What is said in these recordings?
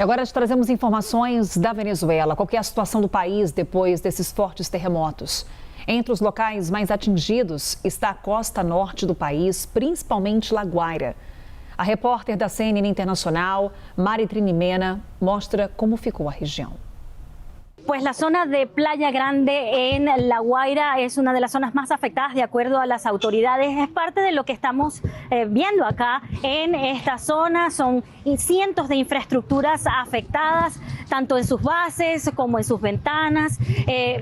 Agora te trazemos informações da Venezuela. Qual que é a situação do país depois desses fortes terremotos? Entre os locais mais atingidos está a costa norte do país, principalmente La Guaira. A repórter da CNN Internacional, Maritrini Mena, mostra como ficou a região. Pues la zona de Playa Grande en La Guaira es una de las zonas más afectadas de acuerdo a las autoridades. Es parte de lo que estamos viendo acá en esta zona. Son cientos de infraestructuras afectadas, tanto en sus bases como en sus ventanas.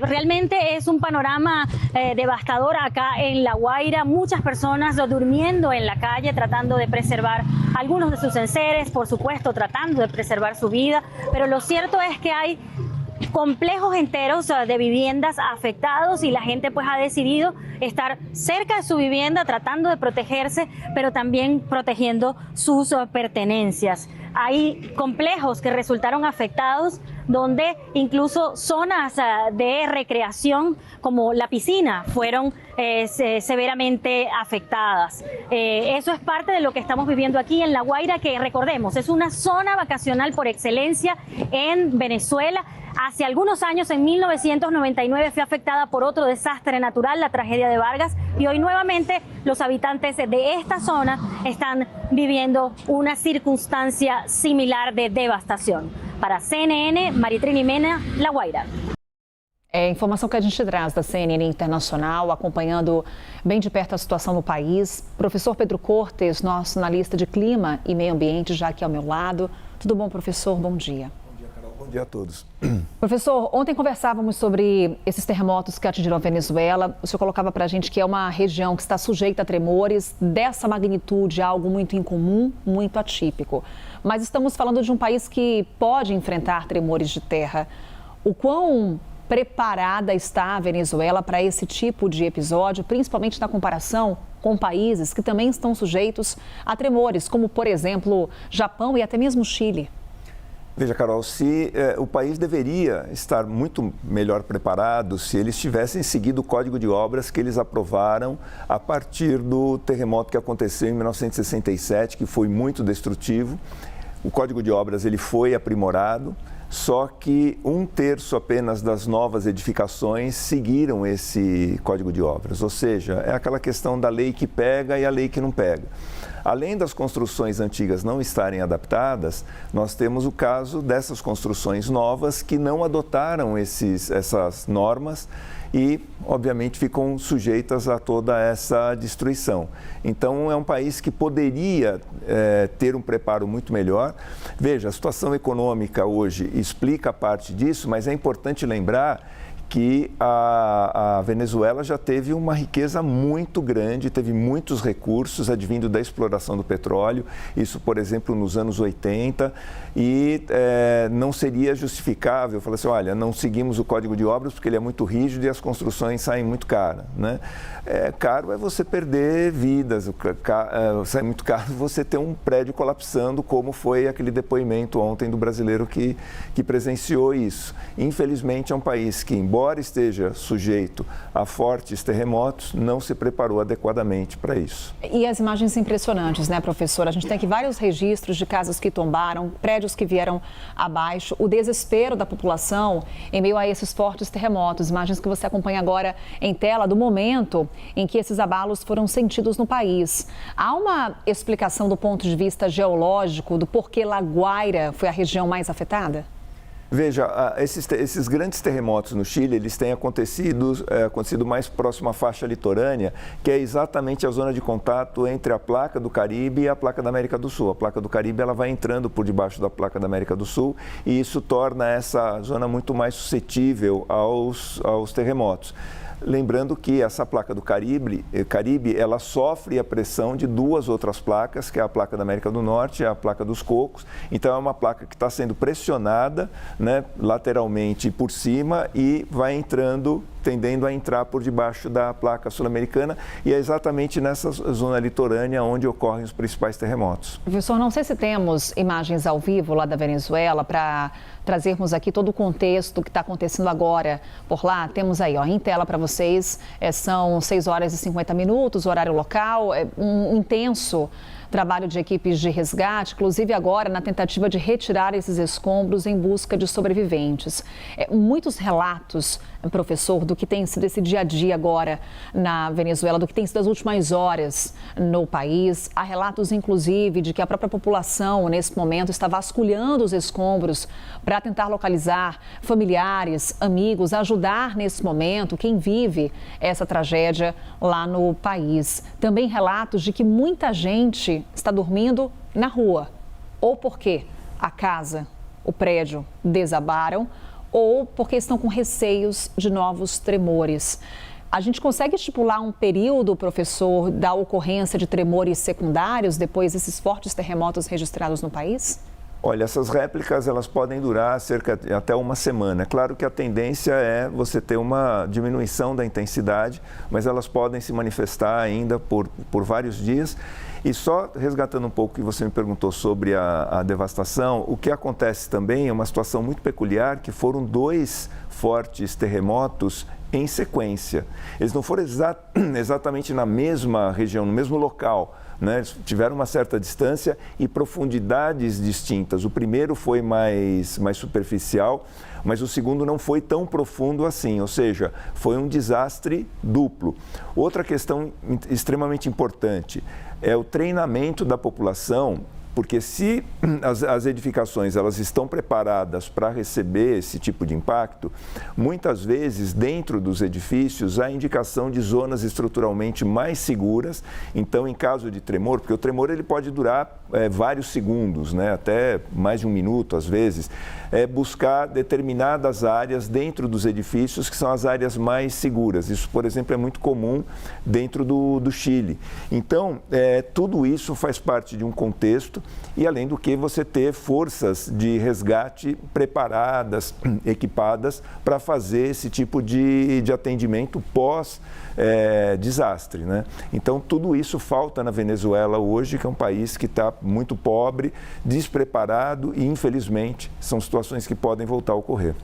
Realmente es un panorama devastador acá en La Guaira. Muchas personas durmiendo en la calle tratando de preservar algunos de sus enseres, por supuesto tratando de preservar su vida. Pero lo cierto es que hay complejos enteros de viviendas afectados y la gente pues ha decidido estar cerca de su vivienda tratando de protegerse, pero también protegiendo sus pertenencias. Hay complejos que resultaron afectados donde incluso zonas de recreación como la piscina fueron severamente afectadas. Eso es parte de lo que estamos viviendo aquí en La Guaira, que recordemos, es una zona vacacional por excelencia en Venezuela. Hace algunos años, en 1999, fue afectada por otro desastre natural, la tragedia de Vargas, y hoy nuevamente los habitantes de esta zona están viviendo una circunstancia similar de devastación. Para CNN, Maritrini Mena, La Guaira. É a informação que a gente traz da CNN Internacional, acompanhando bem de perto a situação no país. Professor Pedro Cortes, nosso analista de clima e meio ambiente, já aqui ao meu lado. Tudo bom, professor? Bom dia. Bom dia a todos. Professor, ontem conversávamos sobre esses terremotos que atingiram a Venezuela. O senhor colocava para a gente que é uma região que está sujeita a tremores dessa magnitude, algo muito incomum, muito atípico. Mas estamos falando de um país que pode enfrentar tremores de terra. O quão preparada está a Venezuela para esse tipo de episódio, principalmente na comparação com países que também estão sujeitos a tremores, como, por exemplo, Japão e até mesmo Chile? Veja, Carol, o país deveria estar muito melhor preparado se eles tivessem seguido o Código de Obras que eles aprovaram a partir do terremoto que aconteceu em 1967, que foi muito destrutivo. O Código de Obras ele foi aprimorado, só que 1/3 apenas das novas edificações seguiram esse Código de Obras, ou seja, é aquela questão da lei que pega e a lei que não pega. Além das construções antigas não estarem adaptadas, nós temos o caso dessas construções novas que não adotaram essas normas e, obviamente, ficam sujeitas a toda essa destruição. Então, é um país que poderia ter um preparo muito melhor. Veja, a situação econômica hoje explica parte disso, mas é importante lembrar que a Venezuela já teve uma riqueza muito grande, teve muitos recursos advindo da exploração do petróleo, isso, por exemplo, nos anos 80, e não seria justificável falar assim, olha, não seguimos o Código de Obras porque ele é muito rígido e as construções saem muito caras, né? Caro é você perder vidas, sai muito caro você ter um prédio colapsando, como foi aquele depoimento ontem do brasileiro que presenciou isso. Infelizmente, é um país que, embora esteja sujeito a fortes terremotos, não se preparou adequadamente para isso. E as imagens impressionantes, né, professora? A gente tem aqui vários registros de casas que tombaram, prédios que vieram abaixo, o desespero da população em meio a esses fortes terremotos. Imagens que você acompanha agora em tela do momento em que esses abalos foram sentidos no país. Há uma explicação do ponto de vista geológico do porquê La Guaira foi a região mais afetada? Veja, esses grandes terremotos no Chile, eles têm acontecido mais próximo à faixa litorânea, que é exatamente a zona de contato entre a placa do Caribe e a placa da América do Sul. A placa do Caribe ela vai entrando por debaixo da placa da América do Sul e isso torna essa zona muito mais suscetível aos terremotos. Lembrando que essa placa do Caribe, ela sofre a pressão de duas outras placas, que é a placa da América do Norte e a placa dos Cocos. Então, é uma placa que está sendo pressionada, né, lateralmente por cima e vai entrando tendendo a entrar por debaixo da placa sul-americana e é exatamente nessa zona litorânea onde ocorrem os principais terremotos. Professor, não sei se temos imagens ao vivo lá da Venezuela para trazermos aqui todo o contexto que está acontecendo agora por lá. Temos aí, ó, em tela para vocês, são 6 horas e 50 minutos, horário local, um intenso trabalho de equipes de resgate, inclusive agora na tentativa de retirar esses escombros em busca de sobreviventes. Muitos relatos, professor, do que tem sido esse dia a dia agora na Venezuela, do que tem sido as últimas horas no país. Há relatos, inclusive, de que a própria população, nesse momento, está vasculhando os escombros para tentar localizar familiares, amigos, ajudar nesse momento quem vive essa tragédia lá no país. Também relatos de que muita gente está dormindo na rua, ou porque a casa, o prédio desabaram, ou porque estão com receios de novos tremores. A gente consegue estipular um período, professor, da ocorrência de tremores secundários depois desses fortes terremotos registrados no país? Olha, essas réplicas elas podem durar até uma semana. É claro que a tendência é você ter uma diminuição da intensidade, mas elas podem se manifestar ainda por vários dias. E só resgatando um pouco o que você me perguntou sobre a devastação, o que acontece também é uma situação muito peculiar, que foram 2 fortes terremotos em sequência. Eles não foram exatamente na mesma região, no mesmo local, né? Eles tiveram uma certa distância e profundidades distintas. O primeiro foi mais superficial, mas o segundo não foi tão profundo assim, ou seja, foi um desastre duplo. Outra questão extremamente importante é o treinamento da população, porque se as edificações elas estão preparadas para receber esse tipo de impacto, muitas vezes dentro dos edifícios há indicação de zonas estruturalmente mais seguras. Então, em caso de tremor, porque o tremor ele pode durar vários segundos, né, até mais de 1 minuto às vezes, buscar determinadas áreas dentro dos edifícios que são as áreas mais seguras. Isso, por exemplo, é muito comum dentro do Chile. Então, tudo isso faz parte de um contexto e, além do que, você ter forças de resgate preparadas, equipadas para fazer esse tipo de atendimento pós-desastre, né? Então, tudo isso falta na Venezuela hoje, que é um país que está muito pobre, despreparado e, infelizmente, são situações que podem voltar a ocorrer.